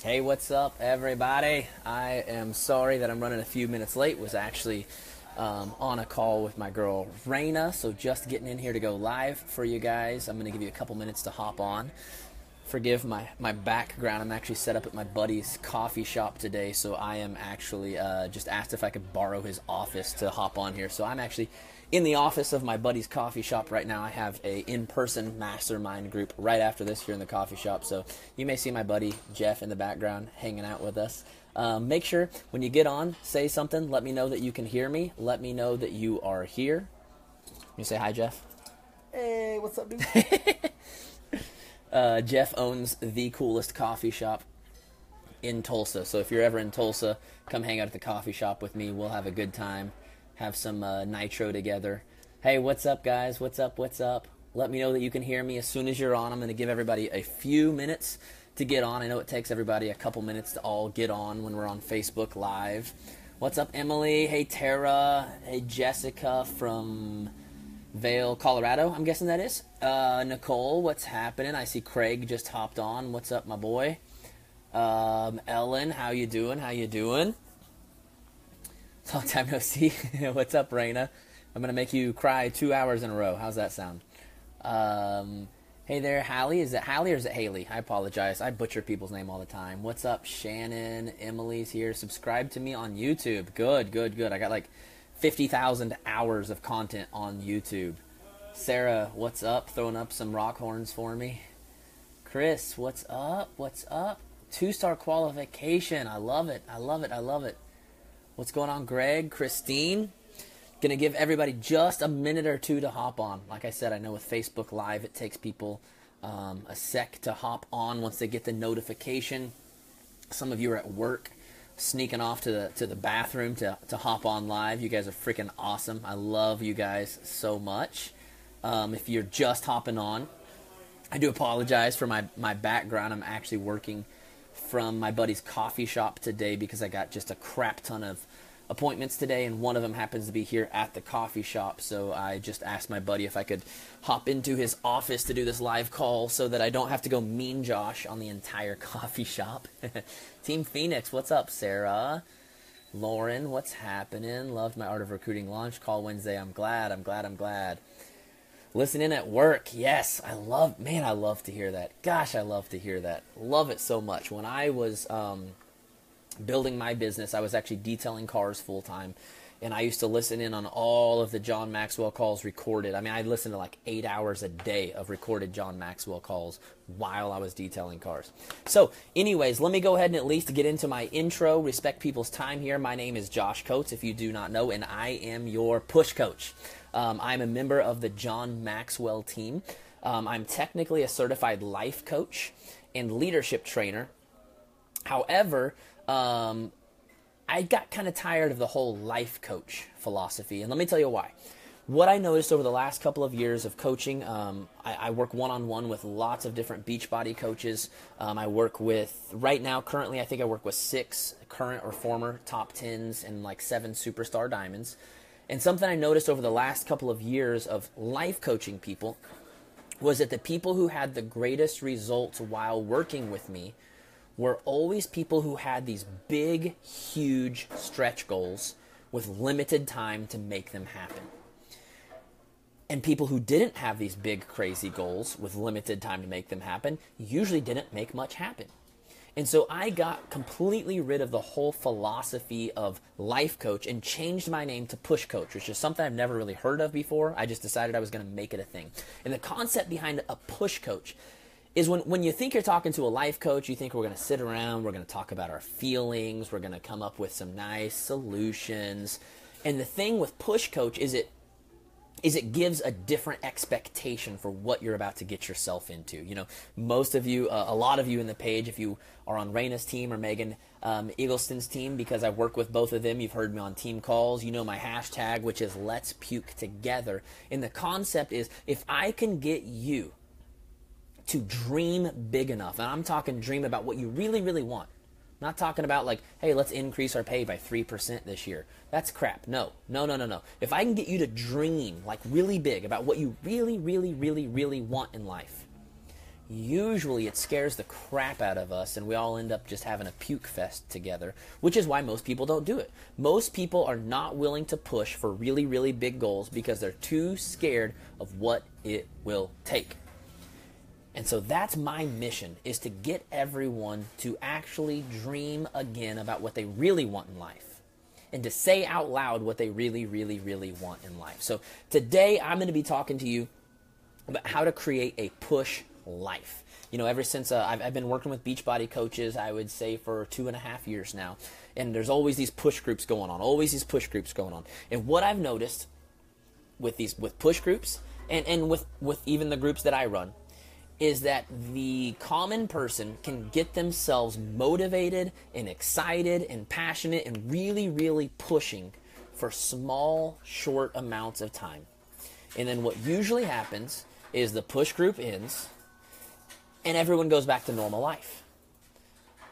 Hey, what's up, everybody? I am sorry that I'm running a few minutes late. Was actually on a call with my girl Raina, so just getting in here to go live for you guys. I'm going to give you a couple minutes to hop on. Forgive my background. I'm actually set up at my buddy's coffee shop today, so I am actually just asked if I could borrow his office to hop on here. So I'm actually in the office of my buddy's coffee shop right now. I have a in-person mastermind group right after this here in the coffee shop, so you may see my buddy Jeff in the background hanging out with us. Make sure when you get on, say something. Let me know that you can hear me. Let me know that you are here. You say hi, Jeff. Hey, what's up, dude? Jeff owns the coolest coffee shop in Tulsa. So if you're ever in Tulsa, come hang out at the coffee shop with me. We'll have a good time. Have some nitro together. Hey, what's up, guys? What's up? What's up? Let me know that you can hear me as soon as you're on. I'm going to give everybody a few minutes to get on. I know it takes everybody a couple minutes to all get on when we're on Facebook Live. What's up, Emily? Hey, Tara. Hey, Jessica from Vail, Colorado, I'm guessing that is. Nicole, what's happening? I see Craig just hopped on. What's up, my boy? Ellen, how you doing? How you doing? Long time no see. What's up, Raina? I'm going to make you cry 2 hours in a row. How's that sound? Hey there, Hallie. Is it Hallie or is it Haley? I apologize. I butcher people's name all the time. What's up, Shannon? Emily's here. Subscribe to me on YouTube. Good, good, good. I got like 50,000 hours of content on YouTube. Sarah, what's up? Throwing up some rock horns for me. Chris, what's up? What's up? 2-star qualification. I love it. I love it. I love it. What's going on, Greg? Christine? Gonna give everybody just a minute or two to hop on. Like I said, I know with Facebook Live, it takes people a sec to hop on once they get the notification. Some of you are at work, sneaking off to the bathroom to hop on live. You guys are freaking awesome. I love you guys so much. If you're just hopping on, I do apologize for my background. I'm actually working from my buddy's coffee shop today because I got just a crap ton of appointments today, and one of them happens to be here at the coffee shop. So I just asked my buddy if I could hop into his office to do this live call so that I don't have to go mean Josh on the entire coffee shop. Team Phoenix, what's up, Sarah? Lauren, what's happening? Loved my Art of Recruiting launch call Wednesday. I'm glad. Listen in at work. Yes, I love to hear that. Gosh, I love to hear that. Love it so much. When I was building my business, I was actually detailing cars full time, and I used to listen in on all of the John Maxwell calls recorded. I mean, I listened to like 8 hours a day of recorded John Maxwell calls while I was detailing cars. So anyways, let me go ahead and at least get into my intro, respect people's time here. My name is Josh Coates, if you do not know, and I am your push coach. I'm a member of the John Maxwell team. I'm technically a certified life coach and leadership trainer. However, I got kind of tired of the whole life coach philosophy, and let me tell you why. What I noticed over the last couple of years of coaching, I work one-on-one with lots of different Beachbody coaches. I work with, right now, currently, I think I work with 6 current or former top 10s and like 7 superstar diamonds. And something I noticed over the last couple of years of life coaching people was that the people who had the greatest results while working with me were always people who had these big, huge stretch goals with limited time to make them happen. And people who didn't have these big, crazy goals with limited time to make them happen usually didn't make much happen. And so I got completely rid of the whole philosophy of life coach and changed my name to push coach, which is something I've never really heard of before. I just decided I was going to make it a thing. And the concept behind a push coach is when you think you're talking to a life coach, you think we're going to sit around, we're going to talk about our feelings, we're going to come up with some nice solutions. And the thing with push coach is it gives a different expectation for what you're about to get yourself into. You know, most of you, a lot of you in the page, if you are on Raina's team or Megan Eagleston's team, because I work with both of them, you've heard me on team calls, you know my hashtag, which is Let's Puke Together. And the concept is, if I can get you to dream big enough, and I'm talking dream about what you really, really want. Not talking about like, hey, let's increase our pay by 3% this year. That's crap. No. If I can get you to dream like really big about what you really, really, really, really want in life, usually it scares the crap out of us and we all end up just having a puke fest together, which is why most people don't do it. Most people are not willing to push for really, really big goals because they're too scared of what it will take. And so that's my mission, is to get everyone to actually dream again about what they really want in life and to say out loud what they really, really, really want in life. So today I'm going to be talking to you about how to create a push life. You know, ever since I've been working with Beachbody coaches, I would say for 2.5 years now, and there's always these push groups going on, And what I've noticed with push groups and with even the groups that I run is that the common person can get themselves motivated and excited and passionate and really, really pushing for small, short amounts of time. And then what usually happens is the push group ends and everyone goes back to normal life.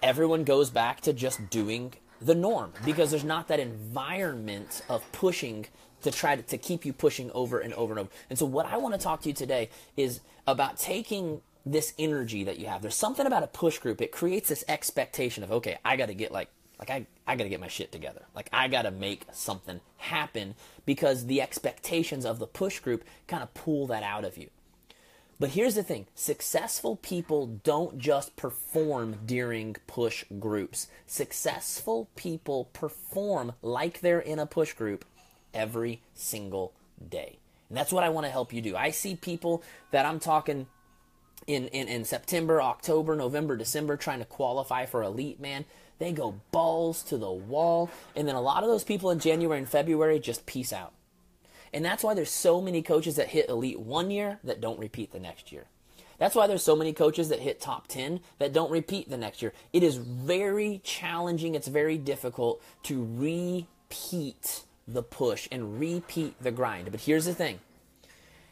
Everyone goes back to just doing the norm because there's not that environment of pushing to try to keep you pushing over and over and over. And so what I want to talk to you today is about taking this energy that you have. There's something about a push group. It creates this expectation of, okay, I got to get I got to get my shit together. Like, I got to make something happen because the expectations of the push group kind of pull that out of you. But here's the thing. Successful people don't just perform during push groups. Successful people perform like they're in a push group every single day. And that's what I want to help you do. I see people that I'm talking in September, October, November, December trying to qualify for Elite, man. They go balls to the wall. And then a lot of those people in January and February just peace out. And that's why there's so many coaches that hit Elite one year that don't repeat the next year. That's why there's so many coaches that hit top 10 that don't repeat the next year. It is very challenging. It's very difficult to repeat the push and repeat the grind. But here's the thing.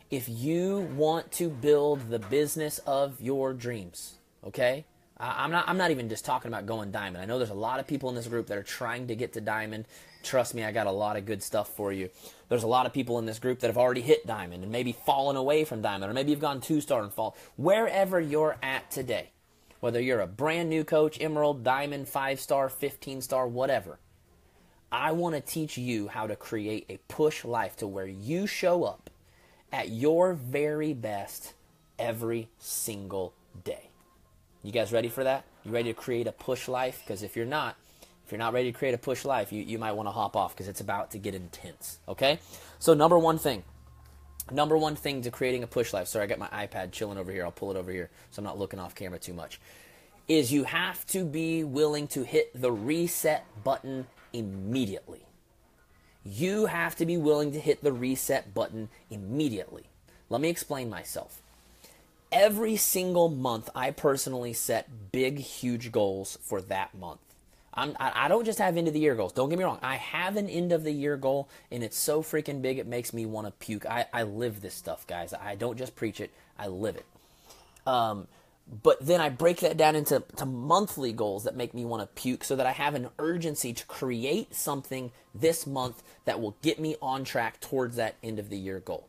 If you want to build the business of your dreams, okay? I'm not even just talking about going diamond. I know there's a lot of people in this group that are trying to get to diamond. Trust me, I got a lot of good stuff for you. There's a lot of people in this group that have already hit diamond and maybe fallen away from diamond, or maybe you've gone 2-star and fall. Wherever you're at today, whether you're a brand new coach, emerald, diamond, 5-star, 15-star, whatever, I want to teach you how to create a push life to where you show up at your very best every single day. You guys ready for that? You ready to create a push life? Because if you're not ready to create a push life, you might want to hop off because it's about to get intense, okay? So number one thing to creating a push life, sorry, I got my iPad chilling over here. I'll pull it over here so I'm not looking off camera too much, is you have to be willing to hit the reset button immediately. You have to be willing to hit the reset button immediately. Let me explain myself. Every single month, I personally set big, huge goals for that month. I don't just have end of the year goals. Don't get me wrong. I have an end of the year goal, and it's so freaking big it makes me want to puke. I live this stuff, guys. I don't just preach it. I live it. But then I break that down into monthly goals that make me want to puke so that I have an urgency to create something this month that will get me on track towards that end of the year goal.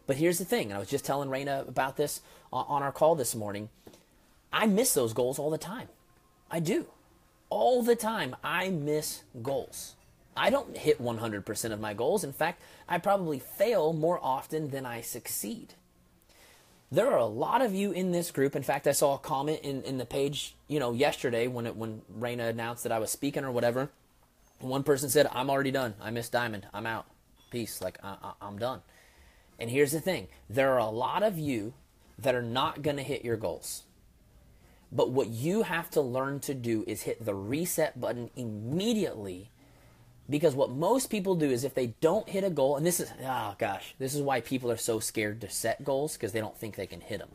But here's the thing, and I was just telling Raina about this on our call this morning. I miss those goals all the time. I do. All the time, I miss goals. I don't hit 100% of my goals. In fact, I probably fail more often than I succeed. There are a lot of you in this group. In fact, I saw a comment in the page, yesterday when Raina announced that I was speaking or whatever. One person said, "I'm already done. I missed diamond. I'm out. Peace. I'm done." And here's the thing. There are a lot of you that are not going to hit your goals. But what you have to learn to do is hit the reset button immediately, because what most people do is if they don't hit a goal, and this is why people are so scared to set goals, because they don't think they can hit them.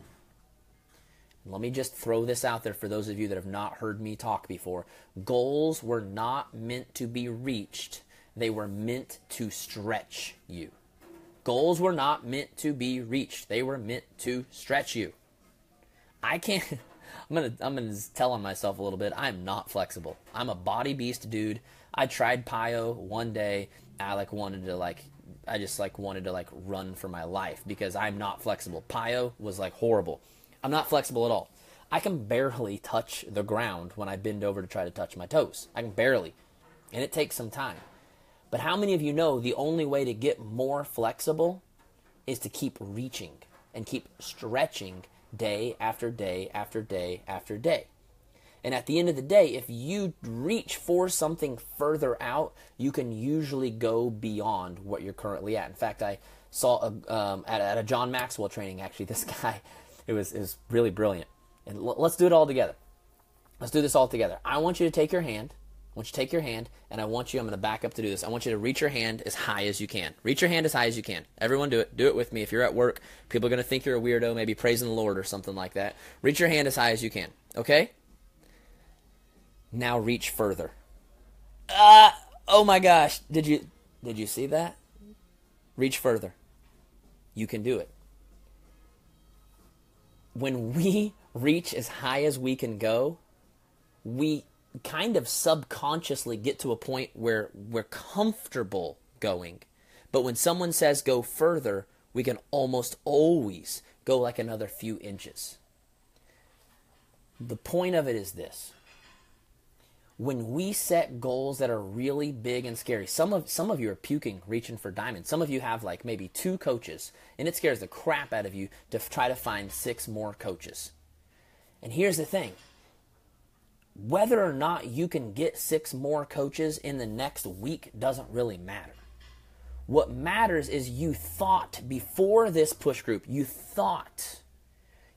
Let me just throw this out there for those of you that have not heard me talk before. Goals were not meant to be reached. They were meant to stretch you. Goals were not meant to be reached. They were meant to stretch you. I'm gonna tell on myself a little bit. I'm not flexible. I'm a body beast dude. I tried PiYo one day. I wanted to run for my life because I'm not flexible. PiYo was horrible. I'm not flexible at all. I can barely touch the ground when I bend over to try to touch my toes. I can barely. And it takes some time. But how many of you know the only way to get more flexible is to keep reaching and keep stretching day after day after day after day? And at the end of the day, if you reach for something further out, you can usually go beyond what you're currently at. In fact, I saw at a John Maxwell training, actually, this guy, it was really brilliant. And let's do it all together. Let's do this all together. I want you to take your hand. I want you to take your hand, and I'm going to back up to do this. I want you to reach your hand as high as you can. Reach your hand as high as you can. Everyone do it. Do it with me. If you're at work, people are going to think you're a weirdo, maybe praising the Lord or something like that. Reach your hand as high as you can, okay? Now reach further. Oh my gosh. Did you see that? Reach further. You can do it. When we reach as high as we can go, we kind of subconsciously get to a point where we're comfortable going. But when someone says go further, we can almost always go like another few inches. The point of it is this. When we set goals that are really big and scary, some of you are puking reaching for diamonds. Some of you have like maybe 2 coaches, and it scares the crap out of you to try to find 6 more coaches. And here's the thing. Whether or not you can get 6 more coaches in the next week doesn't really matter. What matters is you thought before this push group, you thought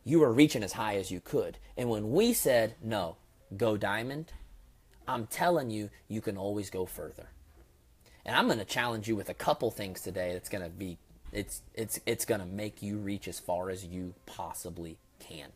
you were reaching as high as you could. And when we said, no, go diamond, I'm telling you, you can always go further. And I'm going to challenge you with a couple things today that's going to be, it's going to make you reach as far as you possibly can.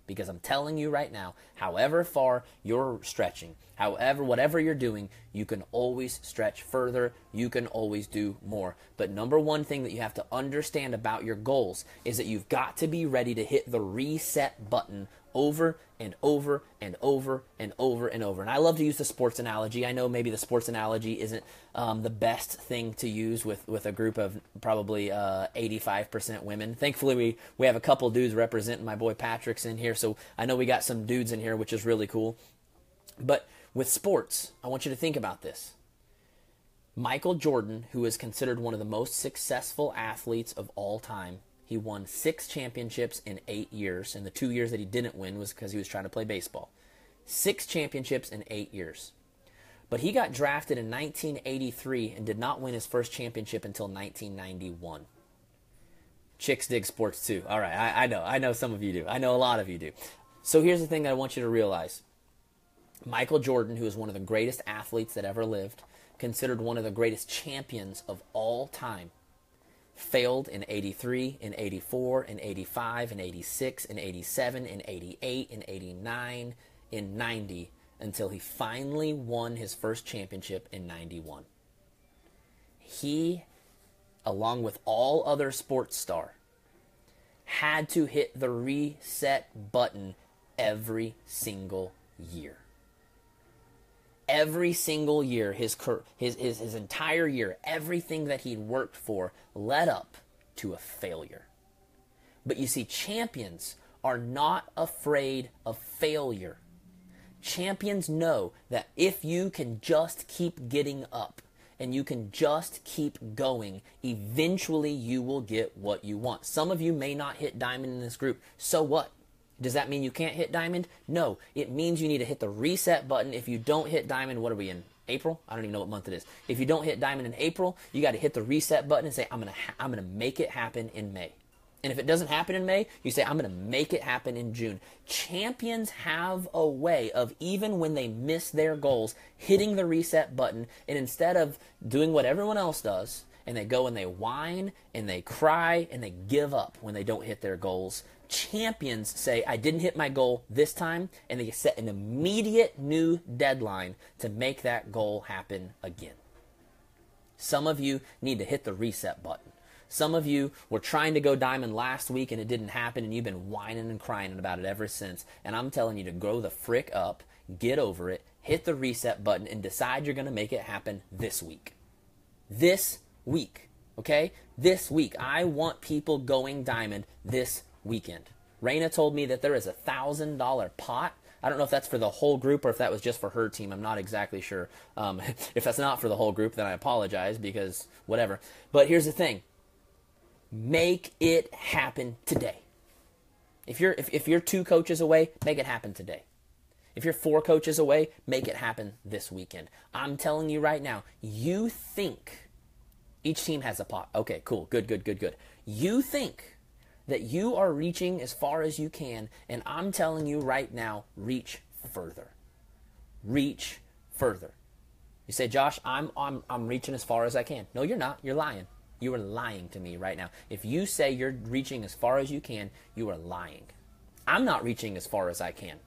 Because I'm telling you right now, however far you're stretching, whatever you're doing, you can always stretch further. You can always do more. But number one thing that you have to understand about your goals is that you've got to be ready to hit the reset button over and over and over and over and over. And I love to use the sports analogy. I know maybe the sports analogy isn't the best thing to use with a group of probably 85% women. Thankfully, we have a couple dudes representing. My boy Patrick's in here, so I know we got some dudes in here, which is really cool. But with sports, I want you to think about this. Michael Jordan, who is considered one of the most successful athletes of all time, he won 6 championships in 8 years, and the 2 years that he didn't win was because he was trying to play baseball. 6 championships in 8 years. But he got drafted in 1983 and did not win his first championship until 1991. Chicks dig sports too. All right, I know some of you do. I know a lot of you do. So here's the thing that I want you to realize. Michael Jordan, who is one of the greatest athletes that ever lived, considered one of the greatest champions of all time, failed in 83, in 84, in 85, in 86, in 87, in 88, in 89, in 90, until he finally won his first championship in 91. He, along with all other sports stars, had to hit the reset button every single year. Every single year, his entire year, everything that he'd worked for led up to a failure. But you see, champions are not afraid of failure. Champions know that if you can just keep getting up and you can just keep going, eventually you will get what you want. Some of you may not hit diamond in this group. So what? Does that mean you can't hit diamond? No, it means you need to hit the reset button. If you don't hit diamond, what are we in? April? I don't even know what month it is. If you don't hit diamond in April, you got to hit the reset button and say, I'm gonna make it happen in May. And if it doesn't happen in May, you say, I'm going to make it happen in June. Champions have a way of, even when they miss their goals, hitting the reset button, and instead of doing what everyone else does, and they go and they whine and they cry and they give up when they don't hit their goals, champions say, I didn't hit my goal this time, and they set an immediate new deadline to make that goal happen again. Some of you need to hit the reset button. Some of you were trying to go diamond last week and it didn't happen, and you've been whining and crying about it ever since. And I'm telling you to grow the frick up, get over it, hit the reset button, and decide you're going to make it happen this week. This week, okay? This week. I want people going diamond this weekend. Raina told me that there is $1,000 pot. I don't know if that's for the whole group or if that was just for her team. I'm not exactly sure. If that's not for the whole group, then I apologize because whatever. But here's the thing. Make it happen today. If you're 2 coaches away, make it happen today. If you're 4 coaches away, make it happen this weekend. I'm telling you right now, you think each team has a pot. Okay, cool. Good. You think that you are reaching as far as you can, and I'm telling you right now, reach further. Reach further. You say, Josh, I'm reaching as far as I can. No, you're not. You're lying. You are lying to me right now. If you say you're reaching as far as you can, you are lying. I'm not reaching as far as I can.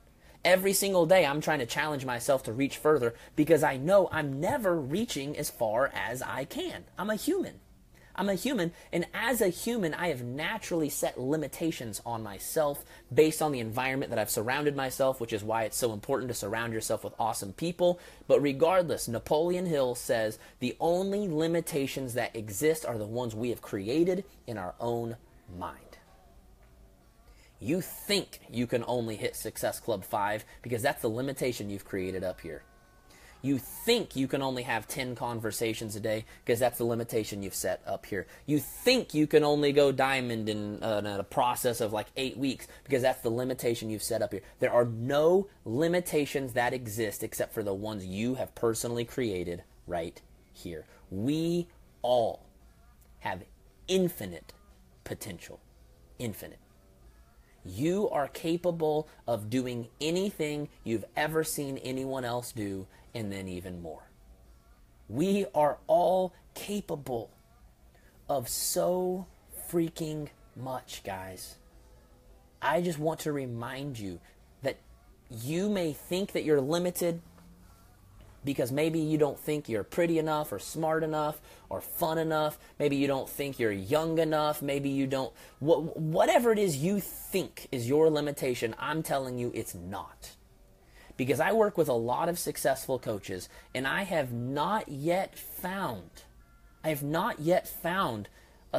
Every single day I'm trying to challenge myself to reach further because I know I'm never reaching as far as I can. I'm a human. And as a human, I have naturally set limitations on myself based on the environment that I've surrounded myself, which is why it's so important to surround yourself with awesome people. But regardless, Napoleon Hill says the only limitations that exist are the ones we have created in our own mind. You think you can only hit Success Club 5 because that's the limitation you've created up here. You think you can only have 10 conversations a day because that's the limitation you've set up here. You think you can only go diamond in a process of like 8 weeks because that's the limitation you've set up here. There are no limitations that exist except for the ones you have personally created right here. We all have infinite potential. Infinite. You are capable of doing anything you've ever seen anyone else do, and then even more. We are all capable of so freaking much, guys. I just want to remind you that you may think that you're limited because maybe you don't think you're pretty enough or smart enough or fun enough. Maybe you don't think you're young enough. Maybe you don't... Whatever it is you think is your limitation, I'm telling you it's not. Because I work with a lot of successful coaches, and I have not yet found a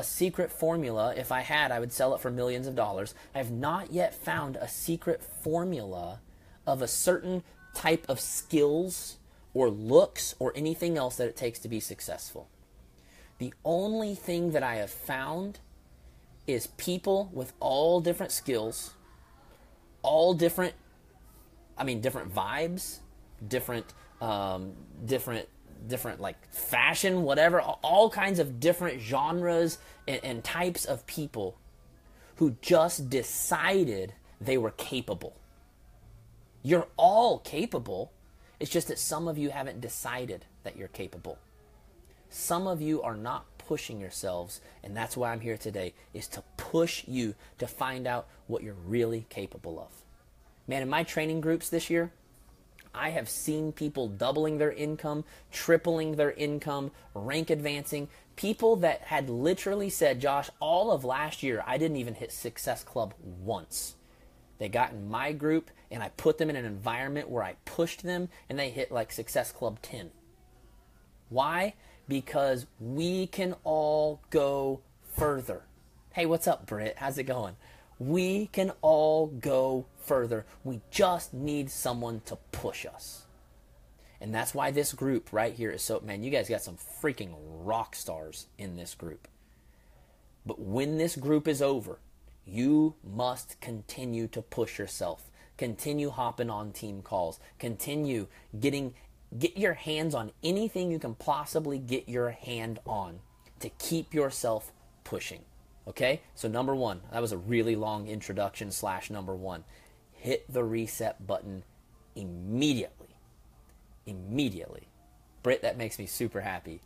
secret formula. If I had, I would sell it for millions of dollars. I have not yet found a secret formula of a certain type of skills or looks or anything else that it takes to be successful. The only thing that I have found is people with all different skills, all different vibes, different like fashion, whatever, all kinds of different genres and types of people who just decided they were capable. You're all capable. It's just that some of you haven't decided that you're capable. Some of you are not pushing yourselves, and that's why I'm here today, is to push you to find out what you're really capable of. Man, in my training groups this year, I have seen people doubling their income, tripling their income, rank advancing. People that had literally said, Josh, all of last year, I didn't even hit Success Club once. They got in my group, and I put them in an environment where I pushed them, and they hit like Success Club 10. Why? Because we can all go further. Hey, what's up, Britt? How's it going? We can all go further. We just need someone to push us. And that's why this group right here is so, man, you guys got some freaking rock stars in this group. But when this group is over, you must continue to push yourself. Continue hopping on team calls. Continue get your hands on anything you can possibly get your hand on to keep yourself pushing. Okay? So number one, that was a really long introduction / number one. Hit the reset button immediately. Immediately. Britt, that makes me super happy.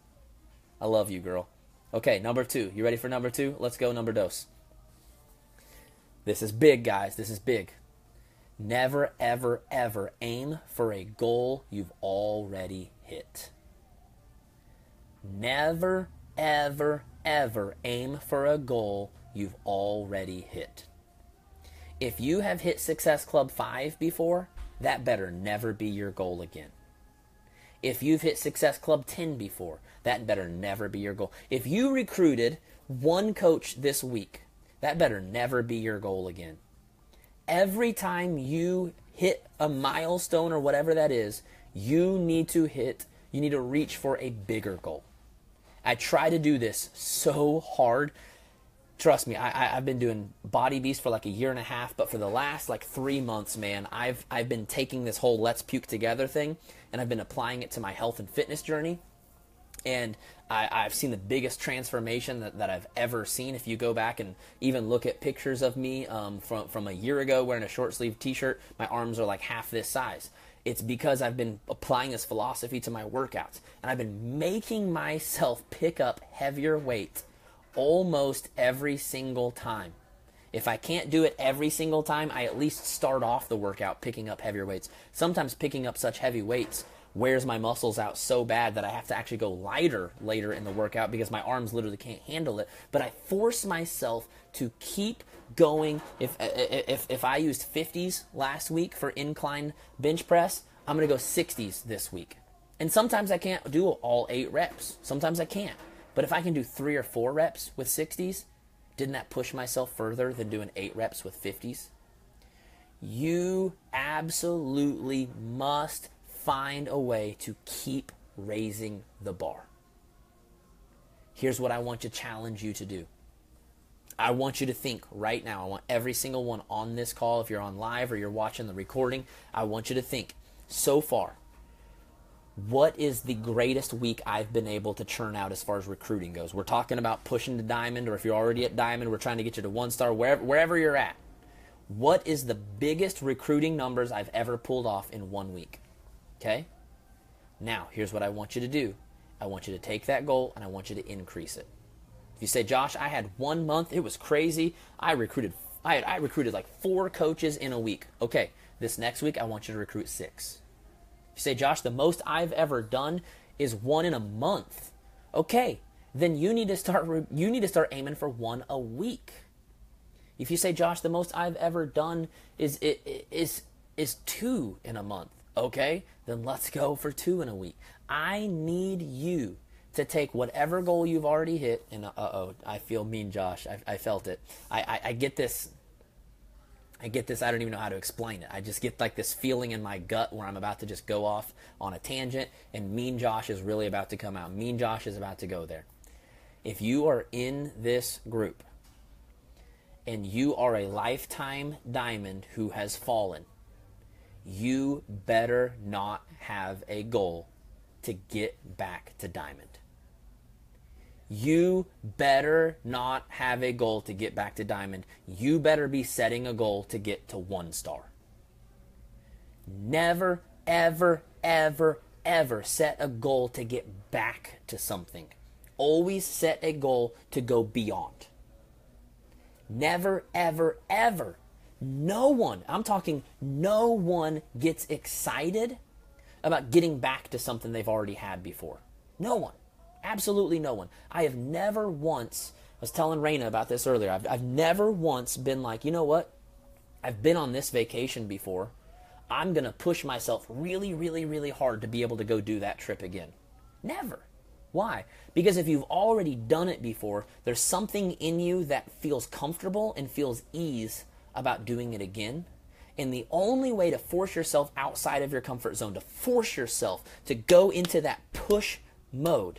I love you, girl. Okay, number two. You ready for number two? Let's go, number dos. This is big, guys. This is big. Never, ever, ever aim for a goal you've already hit. Never, ever, ever aim for a goal you've already hit. If you have hit Success Club 5 before, that better never be your goal again. If you've hit Success Club 10 before, that better never be your goal. If you recruited one coach this week, that better never be your goal again. Every time you hit a milestone or whatever that is, you need to reach for a bigger goal. I try to do this so hard. Trust me, I've been doing Body Beast for like a year and a half, but for the last like 3 months, man, I've been taking this whole Let's Puke Together thing, and I've been applying it to my health and fitness journey. And I've seen the biggest transformation that I've ever seen. If you go back and even look at pictures of me from a year ago wearing a short sleeve t-shirt, my arms are like half this size. It's because I've been applying this philosophy to my workouts. And I've been making myself pick up heavier weight almost every single time. If I can't do it every single time, I at least start off the workout picking up heavier weights. Sometimes picking up such heavy weights wears my muscles out so bad that I have to actually go lighter later in the workout because my arms literally can't handle it. But I force myself to keep going. If I used 50s last week for incline bench press, I'm going to go 60s this week. And sometimes I can't do all 8 reps. Sometimes I can't. But if I can do 3 or 4 reps with 60s, didn't that push myself further than doing 8 reps with 50s? You absolutely must find a way to keep raising the bar. Here's what I want to challenge you to do. I want you to think right now. I want every single one on this call, if you're on live or you're watching the recording, I want you to think, so far, what is the greatest week I've been able to churn out as far as recruiting goes? We're talking about pushing to diamond, or if you're already at diamond, we're trying to get you to 1-star, wherever you're at. What is the biggest recruiting numbers I've ever pulled off in 1 week? Okay? Now, here's what I want you to do. I want you to take that goal and I want you to increase it. If you say, Josh, I had 1 month, it was crazy. I recruited like 4 coaches in a week. Okay, this next week I want you to recruit 6. If you say, Josh, the most I've ever done is 1 in a month. Okay, then you need to start aiming for 1 a week. If you say, Josh, the most I've ever done is 2 in a month. Okay, then let's go for 2 in a week. I need you to take whatever goal you've already hit, and I feel mean, Josh. I felt it. I get this. I don't even know how to explain it. I just get like this feeling in my gut where I'm about to just go off on a tangent, and mean Josh is really about to come out. Mean Josh is about to go there. If you are in this group and you are a lifetime diamond who has fallen, you better not have a goal to get back to diamond. You better not have a goal to get back to diamond. You better be setting a goal to get to 1 star. Never, ever, ever, ever set a goal to get back to something. Always set a goal to go beyond. Never, ever, ever. No one gets excited about getting back to something they've already had before. No one. Absolutely no one. I have never once, I was telling Raina about this earlier, I've never once been like, you know what? I've been on this vacation before. I'm going to push myself really, really, really hard to be able to go do that trip again. Never. Why? Because if you've already done it before, there's something in you that feels comfortable and feels ease about doing it again. And the only way to force yourself outside of your comfort zone, to force yourself to go into that push mode,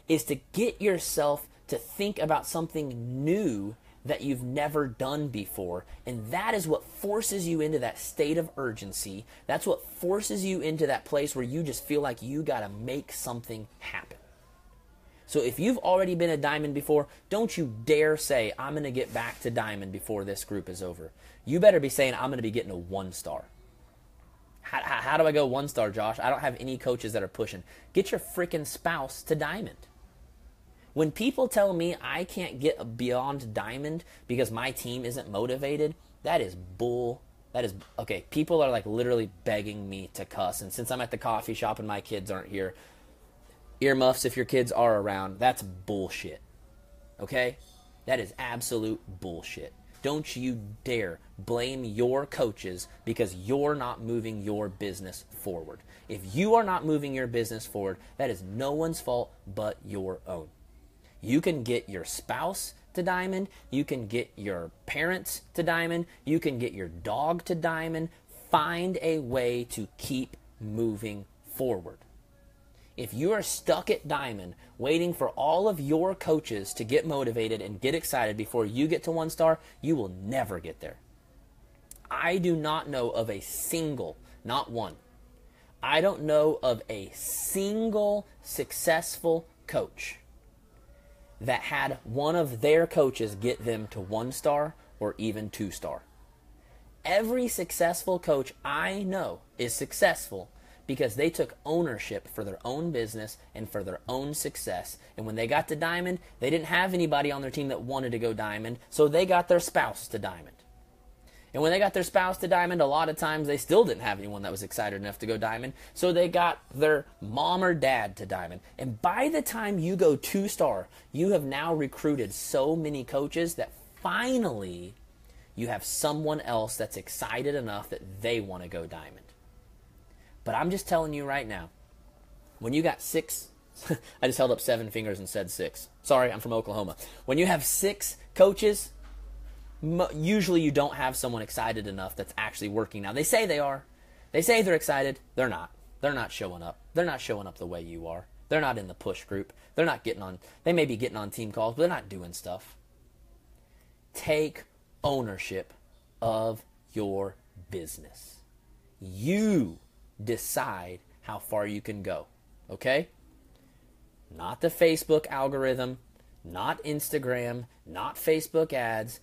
is to get yourself to think about something new that you've never done before. And that is what forces you into that state of urgency. That's what forces you into that place where you just feel like you got to make something happen. So if you've already been a diamond before, don't you dare say, I'm going to get back to diamond before this group is over. You better be saying, I'm going to be getting a 1 star. How do I go 1 star, Josh? I don't have any coaches that are pushing. Get your freaking spouse to diamond. When people tell me I can't get beyond diamond because my team isn't motivated, that is bull. That is, okay, people are like literally begging me to cuss. And since I'm at the coffee shop and my kids aren't here, earmuffs if your kids are around, that's bullshit. Okay? That is absolute bullshit. Don't you dare blame your coaches because you're not moving your business forward. If you are not moving your business forward, that is no one's fault but your own. You can get your spouse to diamond. You can get your parents to diamond. You can get your dog to diamond. Find a way to keep moving forward. If you are stuck at diamond, waiting for all of your coaches to get motivated and get excited before you get to 1 star, you will never get there. I do not know of a single, not one, I don't know of a single successful coach that had one of their coaches get them to 1 star or even 2 star. Every successful coach I know is successful because they took ownership for their own business and for their own success. And when they got to diamond, they didn't have anybody on their team that wanted to go diamond, so they got their spouse to diamond. And when they got their spouse to diamond, a lot of times they still didn't have anyone that was excited enough to go diamond, so they got their mom or dad to diamond. And by the time you go 2 star, you have now recruited so many coaches that finally you have someone else that's excited enough that they want to go diamond. But I'm just telling you right now, when you got 6, I just held up 7 fingers and said 6. Sorry, I'm from Oklahoma. When you have 6 coaches, usually you don't have someone excited enough that's actually working. Now, they say they are. They say they're excited. They're not. They're not showing up. They're not showing up the way you are. They're not in the push group. They're not getting on. They may be getting on team calls, but they're not doing stuff. Take ownership of your business. You decide how far you can go. Okay? Not the Facebook algorithm, not Instagram, not Facebook ads.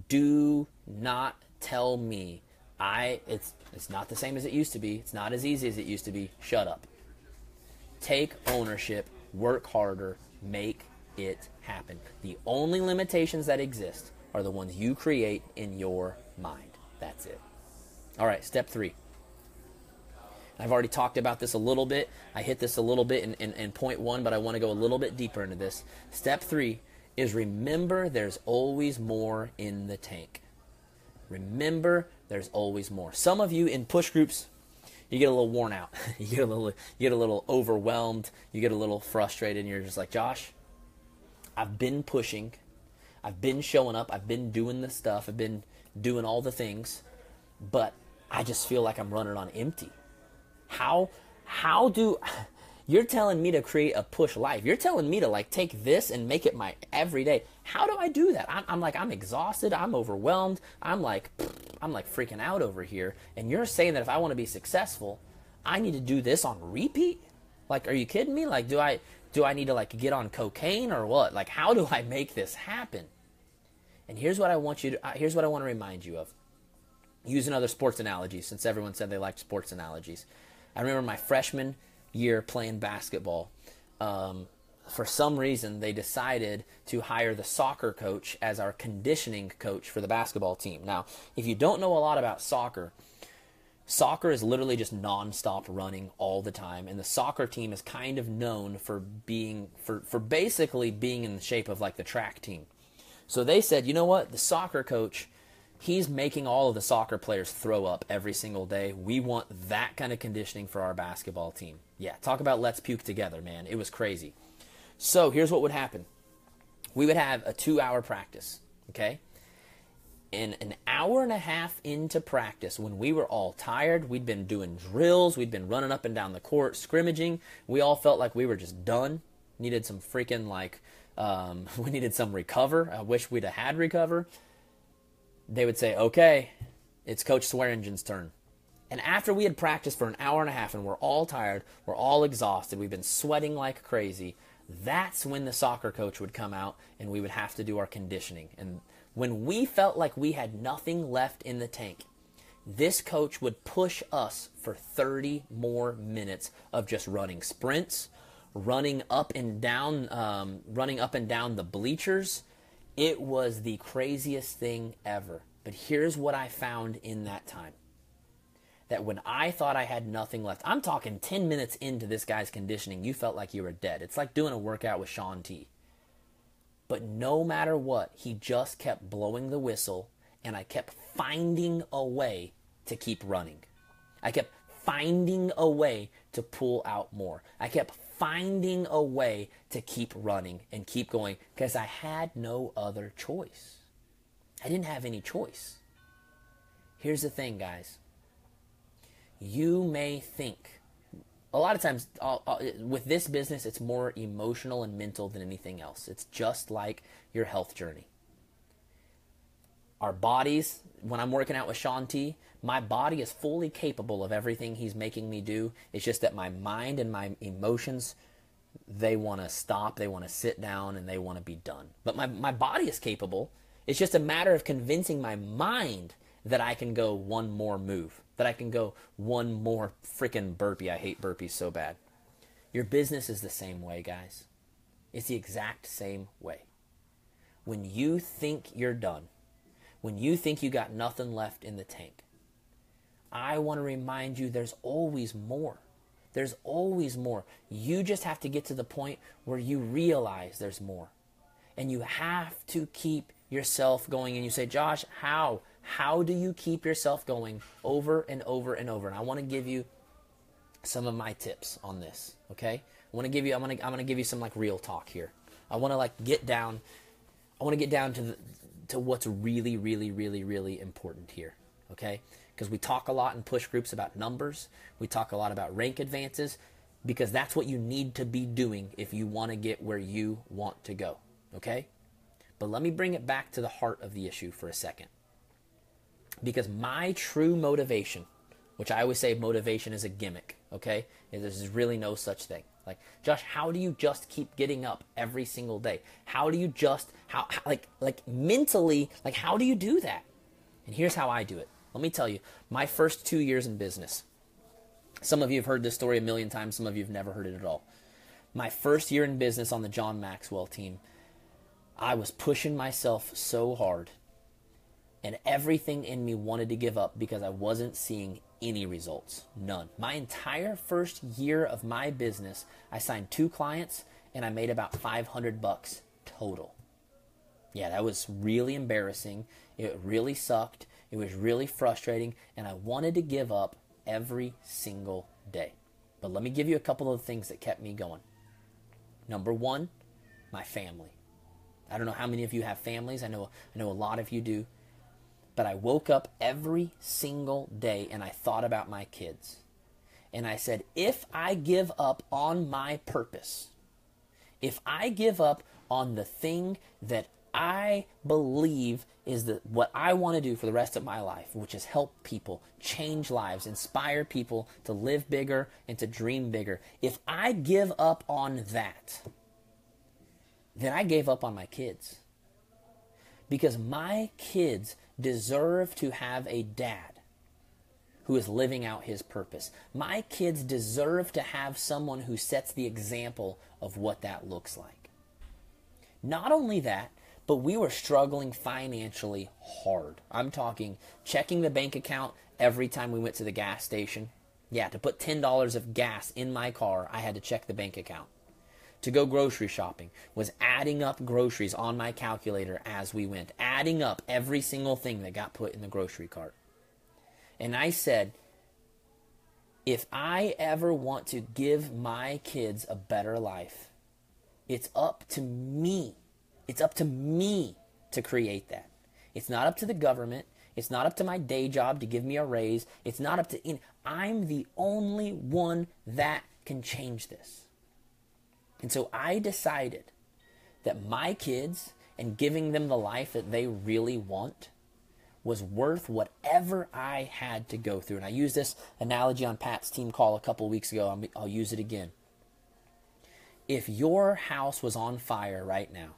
Do not tell me it's not the same as it used to be. It's not as easy as it used to be. Shut up. Take ownership, work harder, make it happen. The only limitations that exist are the ones you create in your mind. That's it. All right, step 3. I've already talked about this a little bit. I hit this a little bit in point 1, but I want to go a little bit deeper into this. Step 3 is remember there's always more in the tank. Remember there's always more. Some of you in push groups, you get a little worn out. You get a little overwhelmed. You get a little frustrated, and you're just like, Josh, I've been pushing. I've been showing up. I've been doing the stuff. I've been doing all the things, but I just feel like I'm running on empty. How do... You're telling me to create a push life. You're telling me to like take this and make it my everyday. How do I do that? I'm exhausted. I'm overwhelmed. I'm like freaking out over here. And you're saying that if I want to be successful, I need to do this on repeat? Like, are you kidding me? Like, do I need to like get on cocaine or what? Like, how do I make this happen? And here's what I want to remind you of. Use another sports analogy, since everyone said they liked sports analogies. I remember my freshman year playing basketball. For some reason, they decided to hire the soccer coach as our conditioning coach for the basketball team. Now, if you don't know a lot about soccer, soccer is literally just nonstop running all the time, and the soccer team is kind of known for basically being in the shape of like the track team. So they said, you know what, the soccer coach, he's making all of the soccer players throw up every single day. We want that kind of conditioning for our basketball team. Yeah, talk about let's puke together, man. It was crazy. So here's what would happen. We would have a 2-hour practice, okay? And an hour and a half into practice, when we were all tired, we'd been doing drills, we'd been running up and down the court, scrimmaging. We all felt like we were just done. Needed some freaking we needed some recover. I wish we'd have had recover. They would say, okay, it's Coach Swearingen's turn. And after we had practiced for an hour and a half and we're all tired, we're all exhausted, we've been sweating like crazy, that's when the soccer coach would come out and we would have to do our conditioning. And when we felt like we had nothing left in the tank, this coach would push us for 30 more minutes of just running sprints, running up and down the bleachers. It was the craziest thing ever. But here's what I found in that time. That when I thought I had nothing left, I'm talking 10 minutes into this guy's conditioning, you felt like you were dead. It's like doing a workout with Shaun T. But no matter what, he just kept blowing the whistle, and I kept finding a way to keep running. I kept finding a way to pull out more. I kept finding a way to keep running and keep going because I had no other choice. I didn't have any choice. Here's the thing, guys. You may think, a lot of times with this business, it's more emotional and mental than anything else. It's just like your health journey. Our bodies, when I'm working out with Shaun T, my body is fully capable of everything he's making me do. It's just that my mind and my emotions, they want to stop, they want to sit down, and they want to be done. But my body is capable. It's just a matter of convincing my mind that I can go one more move, that I can go one more freaking burpee. I hate burpees so bad. Your business is the same way, guys. It's the exact same way. When you think you're done, when you think you got nothing left in the tank, I want to remind you there's always more. There's always more. You just have to get to the point where you realize there's more. And you have to keep yourself going. And you say, Josh, how? How do you keep yourself going over and over and over? And I want to give you some of my tips on this, okay? I'm going to give you some like real talk here. I want to get down to what's really, really, really, really important here, okay? Because we talk a lot in push groups about numbers. We talk a lot about rank advances because that's what you need to be doing if you want to get where you want to go, okay? But let me bring it back to the heart of the issue for a second. Because my true motivation, which I always say motivation is a gimmick, okay? There's really no such thing. Like, Josh, how do you just keep getting up every single day? How do you just, mentally, how do you do that? And here's how I do it. Let me tell you, my first 2 years in business, some of you have heard this story a million times, some of you have never heard it at all. My first year in business on the John Maxwell team, I was pushing myself so hard, and everything in me wanted to give up because I wasn't seeing any results. None. My entire first year of my business, I signed 2 clients, and I made about $500 total. Yeah, that was really embarrassing. It really sucked. It was really frustrating, and I wanted to give up every single day. But let me give you a couple of things that kept me going. Number 1, my family. I don't know how many of you have families. I know a lot of you do. But I woke up every single day and I thought about my kids. And I said, if I give up on my purpose, if I give up on the thing that I believe is what I want to do for the rest of my life, which is help people, change lives, inspire people to live bigger and to dream bigger. If I give up on that, then I gave up on my kids. Because my kids deserve to have a dad who is living out his purpose. My kids deserve to have someone who sets the example of what that looks like. Not only that, but we were struggling financially hard. I'm talking checking the bank account every time we went to the gas station. Yeah, to put $10 of gas in my car, I had to check the bank account. To go grocery shopping was adding up groceries on my calculator as we went, adding up every single thing that got put in the grocery cart. And I said, if I ever want to give my kids a better life, it's up to me. It's up to me to create that. It's not up to the government. It's not up to my day job to give me a raise. It's not up to, I'm the only one that can change this. And so I decided that my kids and giving them the life that they really want was worth whatever I had to go through. And I used this analogy on Pat's team call a couple weeks ago. I'll use it again. If your house was on fire right now,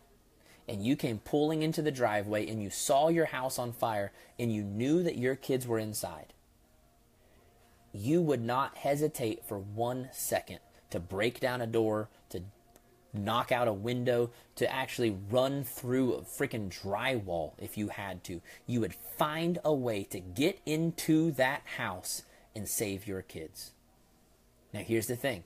and you came pulling into the driveway and you saw your house on fire and you knew that your kids were inside, you would not hesitate for 1 second to break down a door, to knock out a window, to actually run through a freaking drywall if you had to. You would find a way to get into that house and save your kids. Now here's the thing.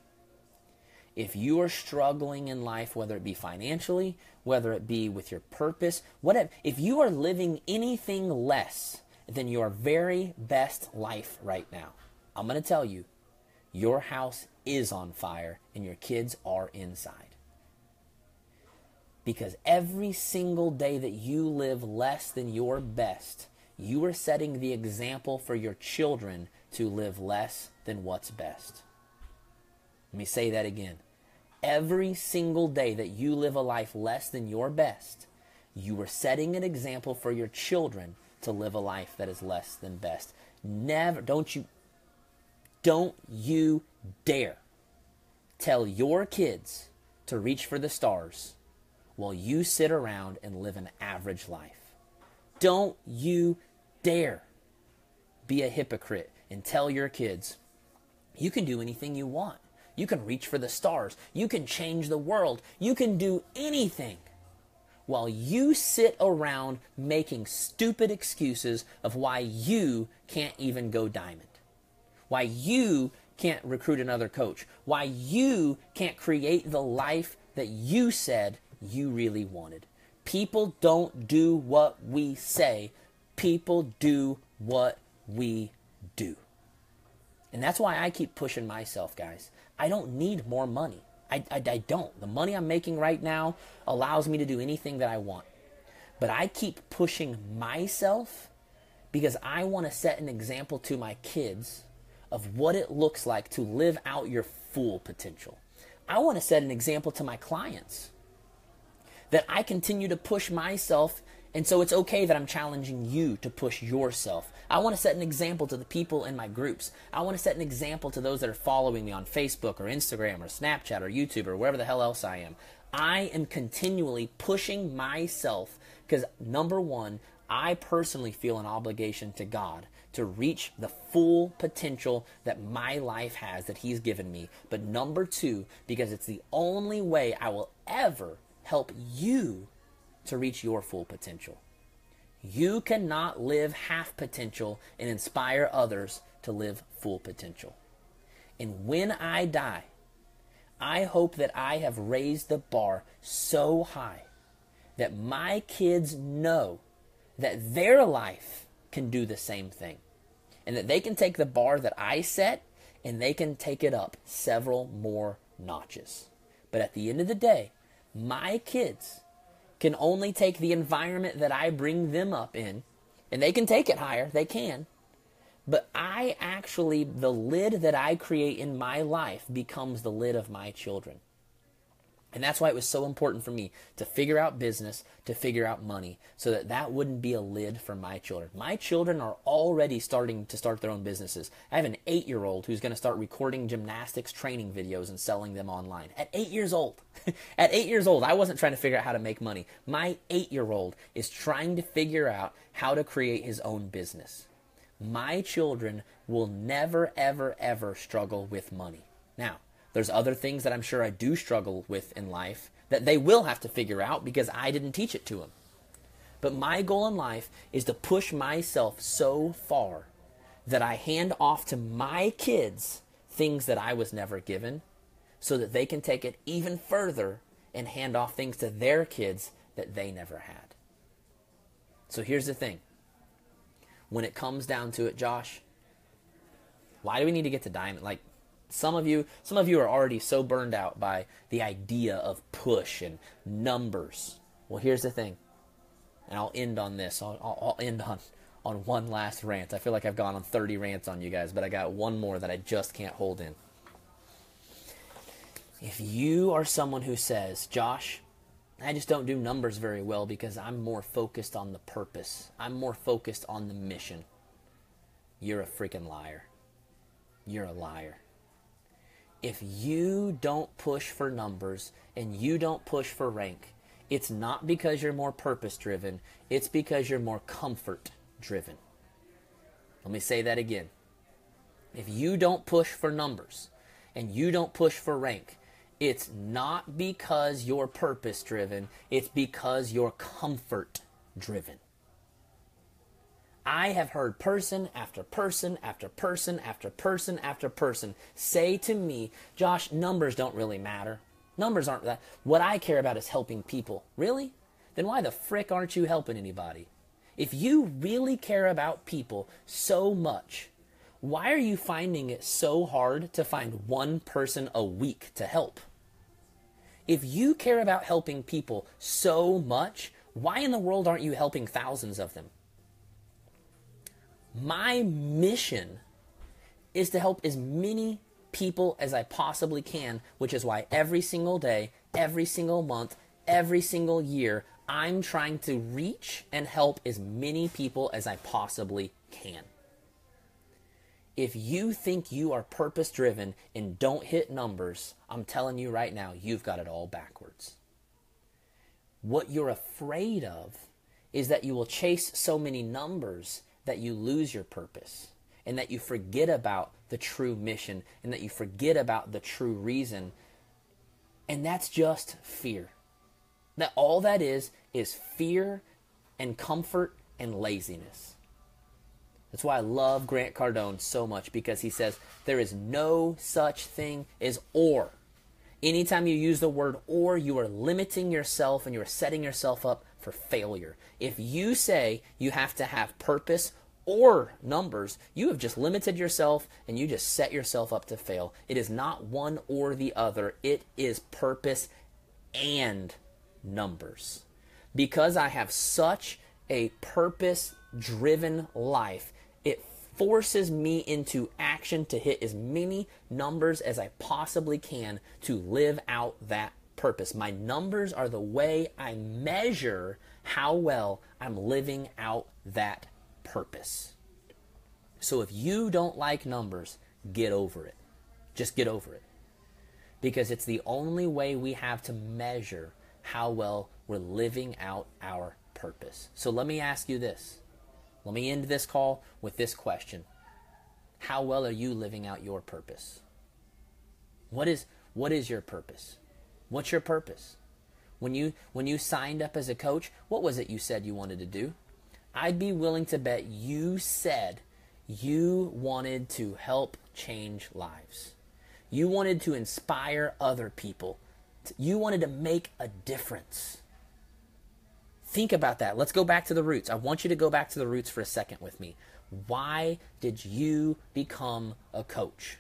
If you are struggling in life, whether it be financially, whether it be with your purpose, whatever, if you are living anything less than your very best life right now, I'm going to tell you, your house is on fire and your kids are inside. Because every single day that you live less than your best, you are setting the example for your children to live less than what's best. Let me say that again. Every single day that you live a life less than your best, you are setting an example for your children to live a life that is less than best. Never, don't you dare tell your kids to reach for the stars while you sit around and live an average life. Don't you dare be a hypocrite and tell your kids, you can do anything you want. You can reach for the stars. You can change the world. You can do anything, while you sit around making stupid excuses of why you can't even go diamond, why you can't recruit another coach, why you can't create the life that you said you really wanted. People don't do what we say. People do what we do. And that's why I keep pushing myself, guys. I don't need more money. I don't. The money I'm making right now allows me to do anything that I want. But I keep pushing myself because I want to set an example to my kids of what it looks like to live out your full potential. I want to set an example to my clients that I continue to push myself, and so it's okay that I'm challenging you to push yourself. I want to set an example to the people in my groups. I want to set an example to those that are following me on Facebook or Instagram or Snapchat or YouTube or wherever the hell else I am. I am continually pushing myself because, number one, I personally feel an obligation to God to reach the full potential that my life has, that He's given me. But number two, because it's the only way I will ever help you to reach your full potential. You cannot live half potential and inspire others to live full potential. And when I die, I hope that I have raised the bar so high that my kids know that their life can do the same thing. And that they can take the bar that I set and they can take it up several more notches. But at the end of the day, my kids can only take the environment that I bring them up in, and they can take it higher, they can. But the lid that I create in my life becomes the lid of my children. And that's why it was so important for me to figure out business, to figure out money, so that that wouldn't be a lid for my children. My children are already starting to start their own businesses. I have an 8-year-old who's going to start recording gymnastics training videos and selling them online. At 8 years old. At 8 years old, I wasn't trying to figure out how to make money. My 8-year-old is trying to figure out how to create his own business. My children will never, ever, ever struggle with money. Now, there's other things that I'm sure I do struggle with in life that they will have to figure out because I didn't teach it to them. But my goal in life is to push myself so far that I hand off to my kids things that I was never given so that they can take it even further and hand off things to their kids that they never had. So here's the thing. When it comes down to it, Josh, why do we need to get to diamond? Like, some of you are already so burned out by the idea of push and numbers. Well, here's the thing, and I'll end on this. I'll end on one last rant. I feel like I've gone on 30 rants on you guys, but I got one more that I just can't hold in. If you are someone who says, Josh, I just don't do numbers very well because I'm more focused on the purpose. I'm more focused on the mission. You're a freaking liar. You're a liar. If you don't push for numbers and you don't push for rank, it's not because you're more purpose-driven. It's because you're more comfort-driven. Let me say that again. If you don't push for numbers and you don't push for rank, it's not because you're purpose-driven. It's because you're comfort-driven. I have heard person after person after person after person after person say to me, Josh, numbers don't really matter. Numbers aren't that. What I care about is helping people. Really? Then why the frick aren't you helping anybody? If you really care about people so much, Why are you finding it so hard to find one person a week to help? If you care about helping people so much, why in the world aren't you helping thousands of them? My mission is to help as many people as I possibly can, which is why every single day, every single month, every single year, I'm trying to reach and help as many people as I possibly can. If you think you are purpose-driven and don't hit numbers, I'm telling you right now, you've got it all backwards. What you're afraid of is that you will chase so many numbers that you lose your purpose and that you forget about the true mission and that you forget about the true reason. And that's just fear. That all that is fear and comfort and laziness. That's why I love Grant Cardone so much, because he says there is no such thing as or. Anytime you use the word or, you are limiting yourself and you are setting yourself up for failure. If you say you have to have purpose or numbers, you have just limited yourself and you just set yourself up to fail. It is not one or the other. It is purpose and numbers. Because I have such a purpose-driven life, it forces me into action to hit as many numbers as I possibly can to live out that purpose. My numbers are the way I measure how well I'm living out that purpose. So if you don't like numbers, get over it. Just get over it. Because it's the only way we have to measure how well we're living out our purpose. So let me ask you this. Let me end this call with this question. How well are you living out your purpose? What is your purpose? What's your purpose? When you signed up as a coach, what was it you said you wanted to do? I'd be willing to bet you said you wanted to help change lives. You wanted to inspire other people. You wanted to make a difference. Think about that. Let's go back to the roots. I want you to go back to the roots for a second with me. Why did you become a coach?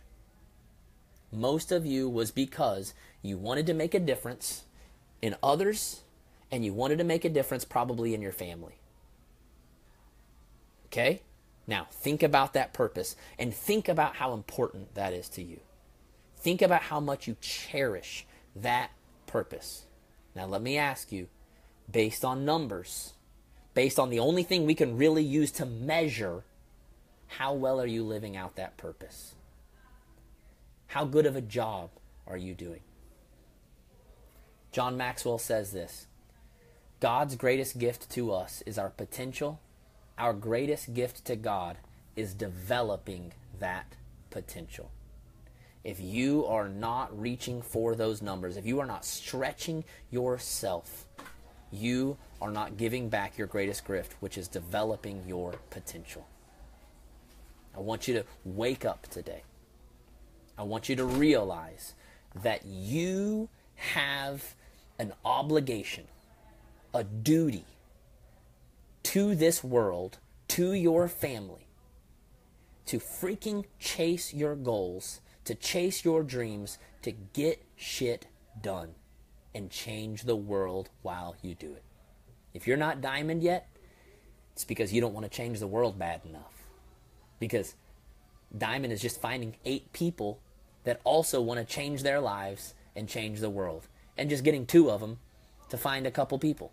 Most of you was because you wanted to make a difference in others, and you wanted to make a difference probably in your family. Okay? Now, think about that purpose and think about how important that is to you. Think about how much you cherish that purpose. Now, let me ask you, based on numbers, based on the only thing we can really use to measure, how well are you living out that purpose? How good of a job are you doing? John Maxwell says this: God's greatest gift to us is our potential. Our greatest gift to God is developing that potential. If you are not reaching for those numbers, if you are not stretching yourself, you are not giving back your greatest gift, which is developing your potential. I want you to wake up today. I want you to realize that you have an obligation, a duty to this world, to your family, to freaking chase your goals, to chase your dreams, to get shit done and change the world while you do it. If you're not diamond yet, it's because you don't want to change the world bad enough. Because diamond is just finding 8 people that also want to change their lives and change the world, and just getting 2 of them to find a couple people.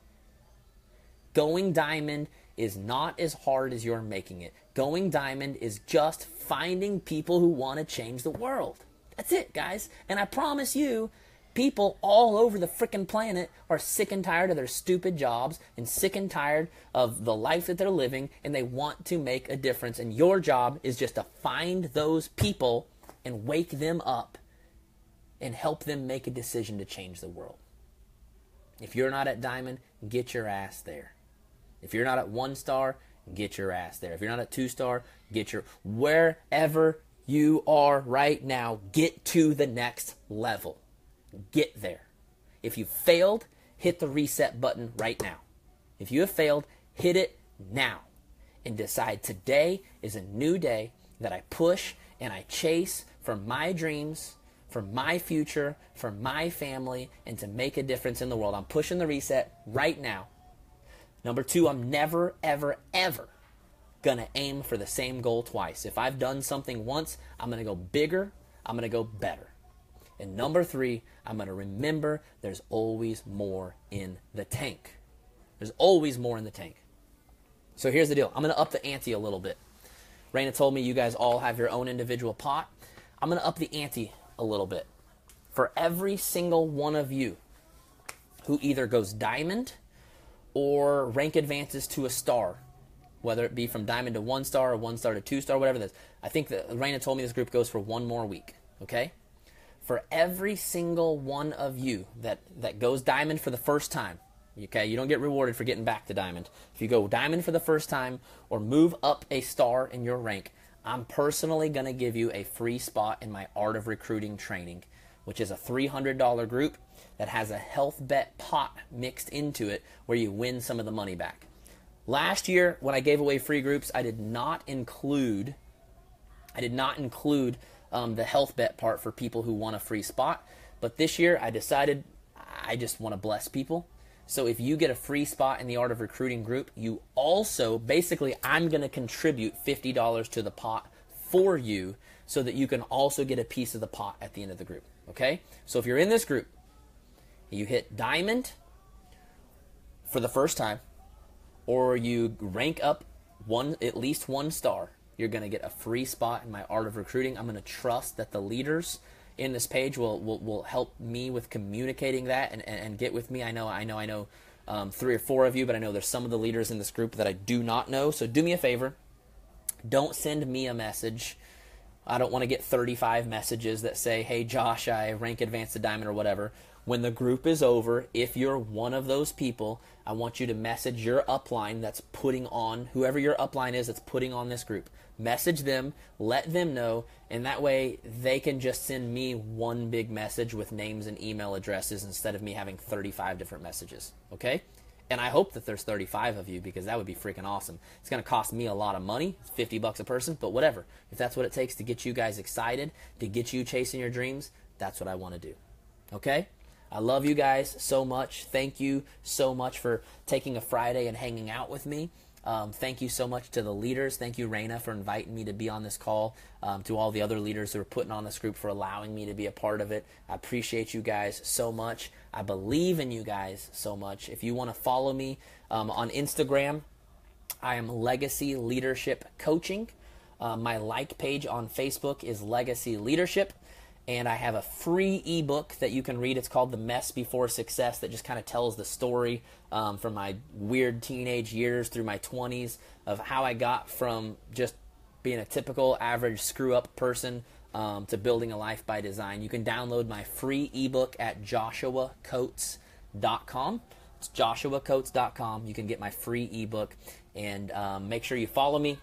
Going diamond is not as hard as you're making it. Going diamond is just finding people who want to change the world. That's it, guys. And I promise you, people all over the frickin' planet are sick and tired of their stupid jobs and sick and tired of the life that they're living, and they want to make a difference. And your job is just to find those people and wake them up and help them make a decision to change the world. If you're not at diamond, get your ass there. If you're not at 1 star, get your ass there. If you're not at 2 star, wherever you are right now, get to the next level. Get there. If you failed, hit the reset button right now. If you have failed, hit it now and decide today is a new day that I push and I chase for my dreams, for my future, for my family, and to make a difference in the world. I'm pushing the reset right now. Number 2, I'm never, ever, ever going to aim for the same goal twice. If I've done something once, I'm going to go bigger. I'm going to go better. And number 3, I'm going to remember there's always more in the tank. There's always more in the tank. So here's the deal. I'm going to up the ante a little bit. Raina told me you guys all have your own individual pot. I'm going to up the ante a little bit. For every single one of you who either goes diamond or rank advances to a star, whether it be from diamond to 1 star or 1 star to 2 star, whatever it is. I think that Raina told me this group goes for 1 more week, okay? For every single one of you that goes diamond for the first time, okay, you don't get rewarded for getting back to diamond. If you go diamond for the first time or move up a star in your rank, I'm personally going to give you a free spot in my Art of Recruiting training, which is a $300 group that has a health bet pot mixed into it where you win some of the money back. Last year, when I gave away free groups, I did not include the health bet part for people who want a free spot. But this year, I decided I just want to bless people. So if you get a free spot in the Art of Recruiting group, you also, basically, I'm going to contribute $50 to the pot for you so that you can also get a piece of the pot at the end of the group. Okay? So if you're in this group, you hit diamond for the first time, or you rank up at least 1 star, you're going to get a free spot in my Art of Recruiting. I'm going to trust that the leaders in this page will help me with communicating that and get with me. I know 3 or 4 of you, but I know there's some of the leaders in this group that I do not know. So do me a favor. Don't send me a message. I don't want to get 35 messages that say, hey, Josh, I rank advanced to diamond or whatever. When the group is over, if you're one of those people, I want you to message your upline that's putting on, whoever your upline is that's putting on this group. Message them, let them know, and that way they can just send me one big message with names and email addresses instead of me having 35 different messages, okay? And I hope that there's 35 of you because that would be freaking awesome. It's going to cost me a lot of money, $50 a person, but whatever. If that's what it takes to get you guys excited, to get you chasing your dreams, that's what I want to do, okay? I love you guys so much. Thank you so much for taking a Friday and hanging out with me. Thank you so much to the leaders. Thank you, Raina, for inviting me to be on this call. To all the other leaders who are putting on this group for allowing me to be a part of it. I appreciate you guys so much. I believe in you guys so much. If you want to follow me on Instagram, I am Legacy Leadership Coaching. My like page on Facebook is Legacy Leadership. And I have a free ebook that you can read. It's called The Mess Before Success, that just kind of tells the story from my weird teenage years through my 20s of how I got from just being a typical average screw-up person to building a life by design. You can download my free ebook at joshuacoates.com. It's joshuacoates.com. You can get my free ebook, and make sure you follow me.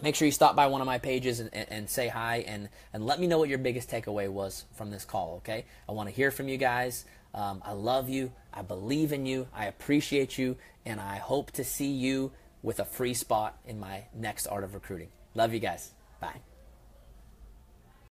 Make sure you stop by one of my pages and say hi and let me know what your biggest takeaway was from this call, okay? I want to hear from you guys. I love you. I believe in you. I appreciate you. And I hope to see you with a free spot in my next Art of Recruiting. Love you guys. Bye.